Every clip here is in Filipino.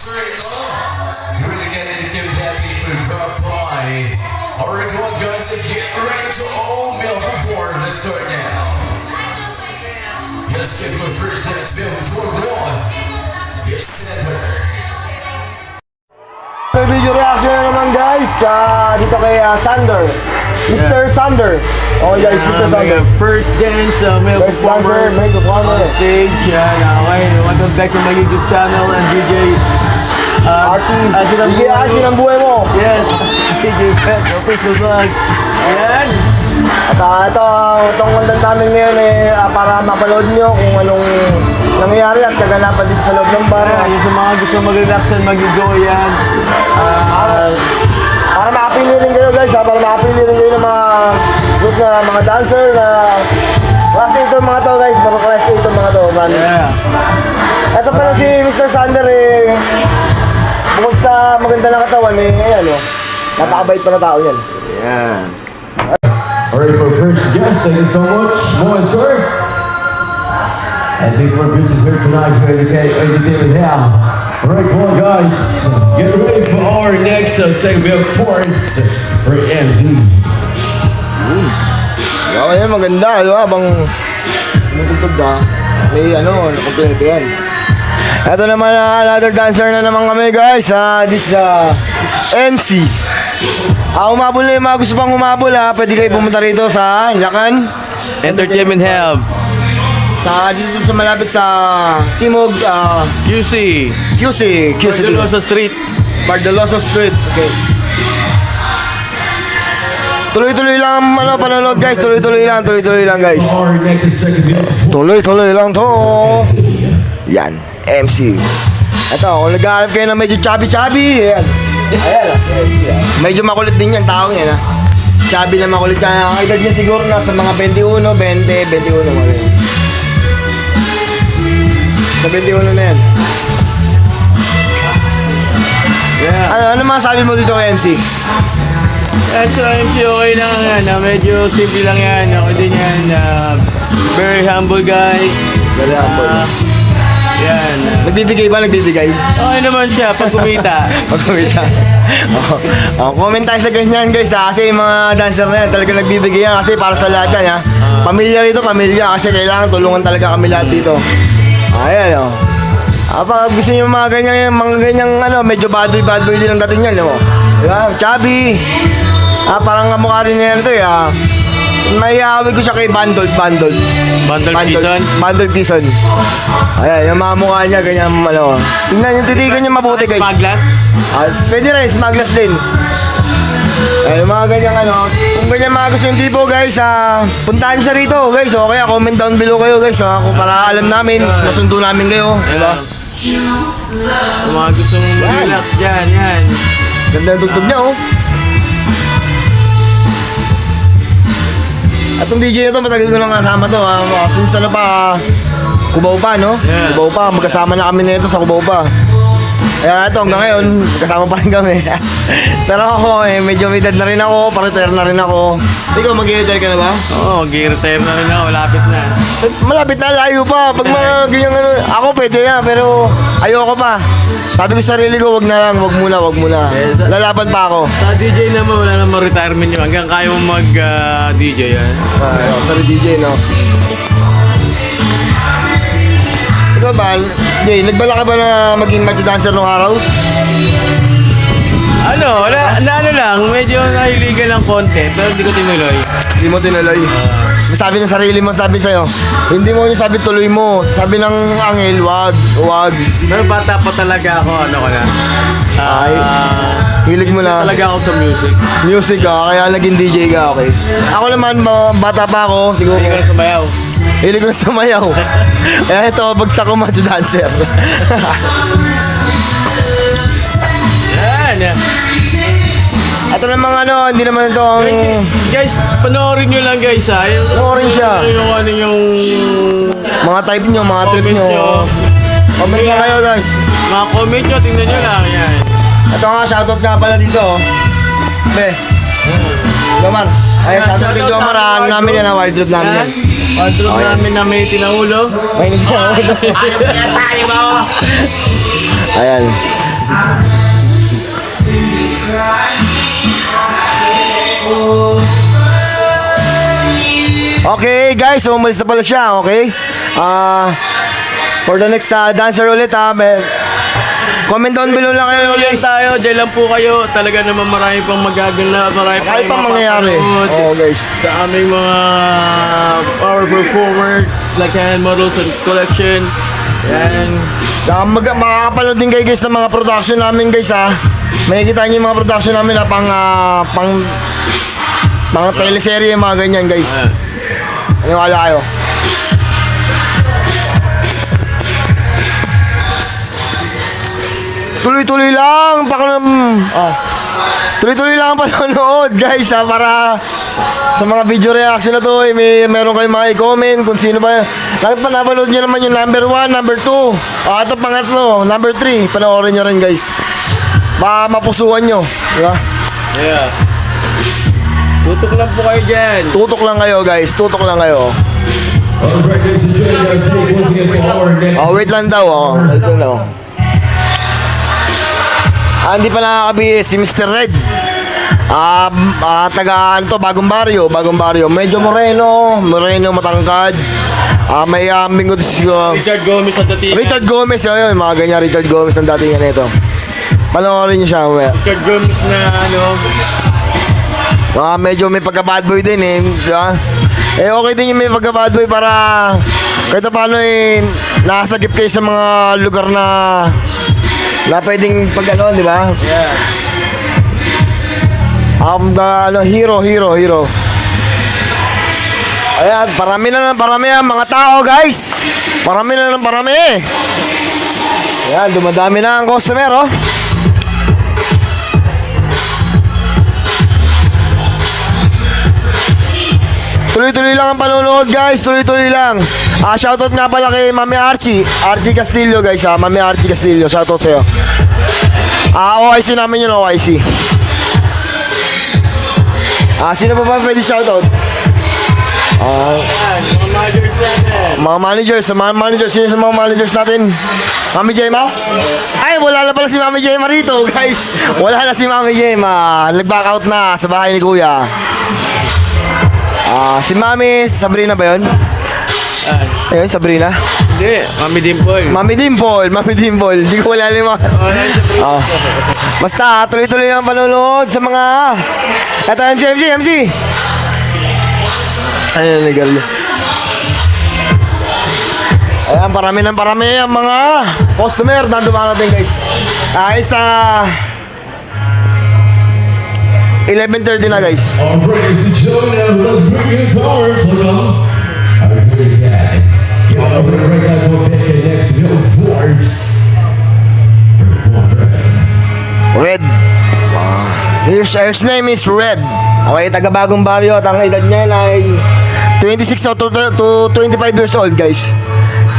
Really getting too happy for the boy. Alright, come on guys, get ready to all meal before the start now. Let's get my first dance meal before one. Yes, center. Video reaction na naman guys, dito kay Sander, Mr. Sander. Oh guys, Mr. Sander. First dance, male First dancer, performer male performer. on stage. Yan, okay. Welcome back to my YouTube channel and DJ Archie, DJ Archie ng buhay mo. Yes, DJ Pet, official vlog. Ayan. At itong content namin ngayon para mapanood nyo kung anong nangyayari at kaganapan dito sa loob ng bar. Yung sa mga gusto mag-relax and mag-enjoy yan. Para makapili rin kayo guys, para makapili rin kayo ng mga group na mga dancer na klase ito mga to guys, mga klase ito mga to. Yeah. Ito pala si Mr. Sander bukod sa maganda na katawan ayan napakabait pa na tao yan. Yeah. Alright, for first guest, thank you so much. More, sir. I think we're busy here tonight for David Hale. Alright, come on guys. Get ready for our next segment of Force for MZ. Okay, maganda, di ba? Habang natutog ka, may nakumpleto yan. Ito naman another dancer na naman kami guys. This MC. Umabol na yung mga gusto pang umabol pwede kayo pumunta rito sa Lacan Entertainment Hub. dito sa malapit sa Timog QC. Bardeloso Street. Bardeloso Street. Okay. Tuloy-tuloy lang panonood guys. Tuloy-tuloy lang guys. Our next segment. Tuloy lang to. Yan, MC. Ito, kung nag-aalap kayo na medyo chubby, ayan. Medyo makulit din yan, taong yan Chubby na makulit yan. Ang edad niya siguro nasa mga 21 mo rin. Sa 21 na yan. Yeah. Ano masabi mo dito kay MC? So MC okay lang yan. Medyo simple lang yan. Okay din yan. Very humble guy. Very humble. Yan. Nagbibigay ba? Okay naman siya pag kumita. Comment tayo sa ganyan guys kasi yung mga dancer na yan talaga nagbibigay yan kasi para sa lahat yan Pamilya rito, kasi kailangan tulungan talaga kami lahat dito. Ayan pag gusto nyo mga ganyang medyo bad boy din ang dating yan diba? Chubby. Parang kamukha rin yan ito may awig ko siya kay Bandol Kison. Ayan, yung mga mukha niya, ganyan tingnan yung titigan niya mabuti guys. Smaglas? Pwede rin, smaglas din. Yung mga ganyan kung ganyan mga gusto yung tipo guys, puntahan siya rito guys. O kaya comment down below kayo guys kung para alam namin, masundo namin kayo. Diba? Kung mga gusto mong mag-relax dyan, yan. Ganda yung tugtog niya At yung DJ na to, matagal ko nang kasama to since Cubao pa, no? Yeah. Cubao pa, magkasama na kami nito sa Cubao pa. Kaya ito, hanggang ngayon, magkasama pa rin kami. Pero ako, medyo may edad na rin ako, pa-retire na rin ako. Ikaw, mag-retire ka na ba? Oo, mag-retire na rin ako, malapit na. Malapit na, layo pa. Pag mga ganyan ako pwede na, pero ayoko pa. Sabi ko sa sarili ko, wag muna. Lalaban pa ako. Sa DJ naman, wala namang retirement yun. Hanggang kaya mo mag-DJ yan. Sorry DJ, no? Ikaw ba, Jay, nagbala ka ba na maging magic dancer nung araw? Lang, medyo nahiligan ng konti, pero hindi ko tinuloy. Hindi mo tinuloy. Sabi ng sarili mo, sabi sa'yo, hindi mo yung sabi tuloy mo. Sabi ng angel, wag. Pero bata pa talaga ako, Hilig mo na. Talaga ako sa music. Music kaya naging DJ ka, okay. Ako naman, bata pa ako, siguro. Hindi ko na sumayaw. Hilig ko na sumayaw. Kaya ito, bagsak ko magic dancer. Yan. Ito namang hindi naman ito ang... Guys, panoorin nyo lang guys Panoorin siya. Yung mga type nyo, mga trip nyo. Comment na kayo guys. Mga comment nyo, tingnan nyo lang. Yan. Ito nga, shoutout nga pala dito. Jomar. Ay, shoutout kay Jomar. Namin yan, wardrobe namin yan. Wardrobe namin na may tinaulo. May tinaulo. Ayaw sinasabi mo! Ayan. Okay guys, so umalis na pala siya, okay? For the next dancer ulit comment down below lang kayo Ulit guys. tayo, dyan lang po kayo. Talaga naman marami pang magaganap, marami Kahit pa mangyayari. mapapanood Oh guys. sa aming mga power performers, like hand models and collection. Yan. Makakapanood din kayo guys ng mga production namin guys ha. Makikita niyo yung mga production namin na pang teleserye, mga ganyan guys. Maniwala kayo. Tuloy-tuloy lang. Tuloy-tuloy lang ang panonood guys ha, para sa mga video reaction na to meron kayong mga i-comment kung sino ba. Kahit pa napanood nyo naman yung number 1, number 2, ito pangatlo, number 3, panoorin nyo rin guys. Baka mapusuan nyo, di ba? Yeah. Tutok lang po kayo dyan. Tutok lang kayo guys, tutok lang kayo. Alright, ladies and gentlemen, take once again for our next. Wait lang daw, wait lang daw. Hindi pa nakakabihis si Mr. Red. Taga ano to, bagong baryo. Medyo moreno, matangkad. May ambing ko siguro. Richard Gomez at dating. Richard Gomez, yun, mga ganyan, Richard Gomez ang datingan nito. Panoorin niyo siya, mamaya. Richard Gomez na ano. Medyo may pagka-bad boy din di ba? Okay din yung may pagka-bad boy para kahit paano nakasagip kayo sa mga lugar na pwedeng pag-ano, di ba? Yeah. Hero. Ayan, parami ang mga tao, guys. Parami. Ayan, dumadami na ang customer, oh. Tuloy-tuloy lang ang panonood guys, tuloy-tuloy lang. Shoutout nga pala kay Mami Archie Castillo guys Mami Archie Castillo, shoutout sa'yo. OIC namin yun, OIC. Sino pa ba pwede shoutout? Mga managers natin. Mga managers, sino sa mga managers natin? Mami Jema? Ay, wala na pala si Mami Jema rito guys. Wala na si Mami Jema, nag-back out na sa bahay ni Kuya. Si Mami Sabrina ba yun? Ayun, Sabrina. Hindi, Mami Dimple. Mami Dimple. Hindi ko wala lima. Basta, tuloy-tuloy lang panonood sa mga... Ito, MC. Ayun, nagarlo. Ayan, parami ang mga customer na dumarating guys. Sa 11:30 na guys. Alright, ladies and gentlemen, let's bring in power for them. Our good guy. Right now, we'll take the next no force. Red. His name is Red. Okay, taga bagong baryo at ang edad niya ay 26 to 25 years old guys.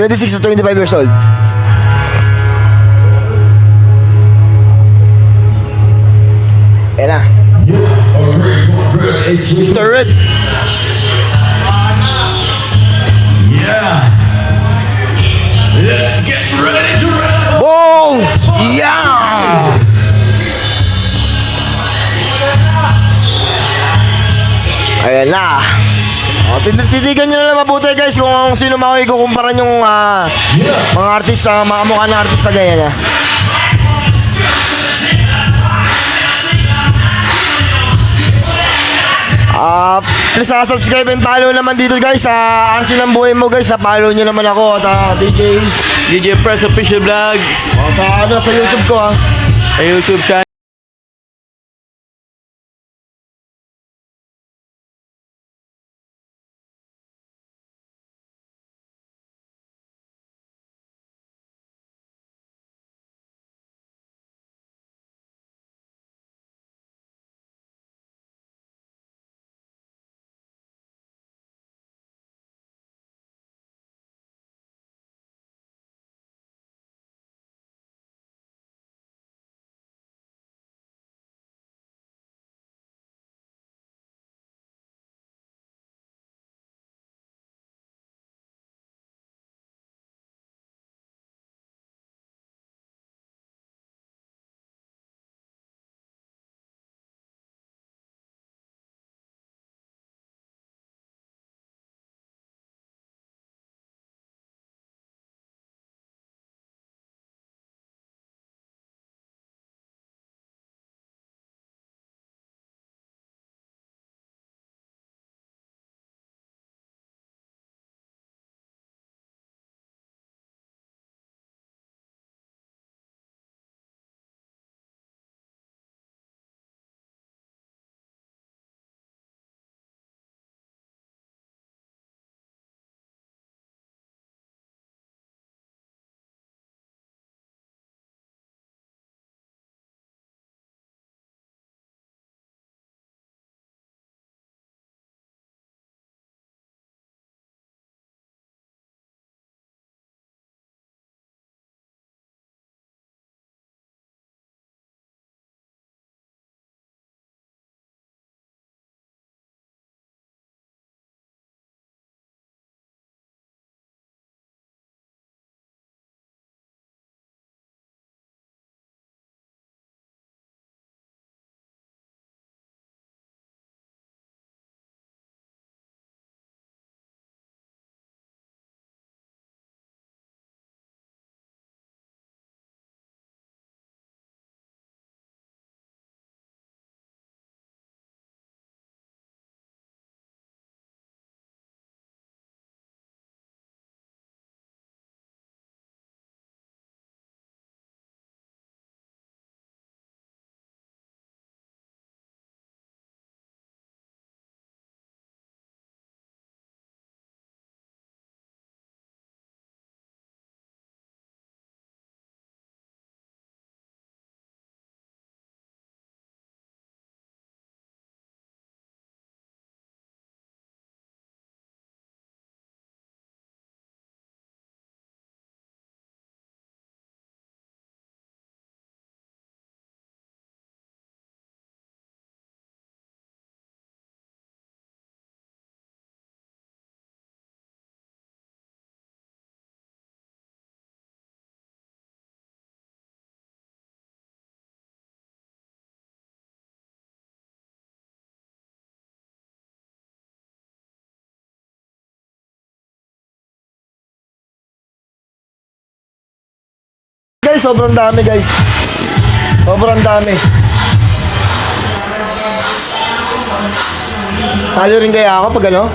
26 to 25 years old. Ayan na. Mr. Red. Yeah. Let's get ready to wrestle. Boom! Yeah! Ayan na. Titigan nyo na lang mabuti guys kung sino makikukumparan yung mga artista, mga mukha na artista ganyan. Please subscribe and follow naman dito guys sa Arsin ng Buhay Mo guys. Follow nyo naman ako at DJ Press Official Vlog. Sa YouTube ko Sa YouTube channel. guys, sobrang dami guys. Sobrang dami. Talo rin kaya ako pag ano?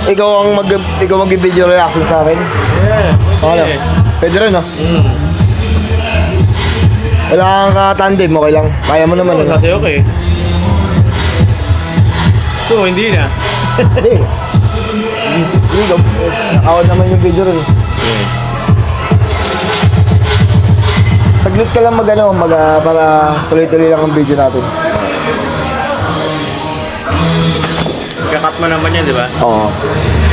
Ikaw mag-video reaction sa akin. Yeah. Ano? Pwede rin, no? Wala kang ka-tandem, okay lang. Kaya mo naman, ano? Kasi okay. So, hindi na. Hindi. Hindi, nakawad naman yung video rin. Saglit ka lang para tuloy-tuloy lang ang video natin. Kakat mo naman yan, di ba? Oo.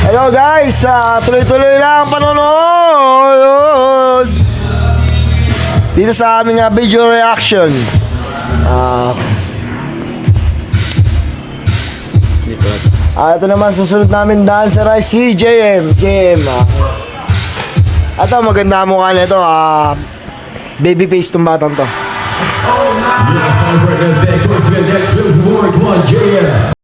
Hello guys, tuloy-tuloy lang ang panonood dito sa aming video reaction. Ito naman susunod namin dancer ay si JM. Ito maganda ang mukha nito. Baby face tong batang to. Celebrate the big, what's the next move? More, JM.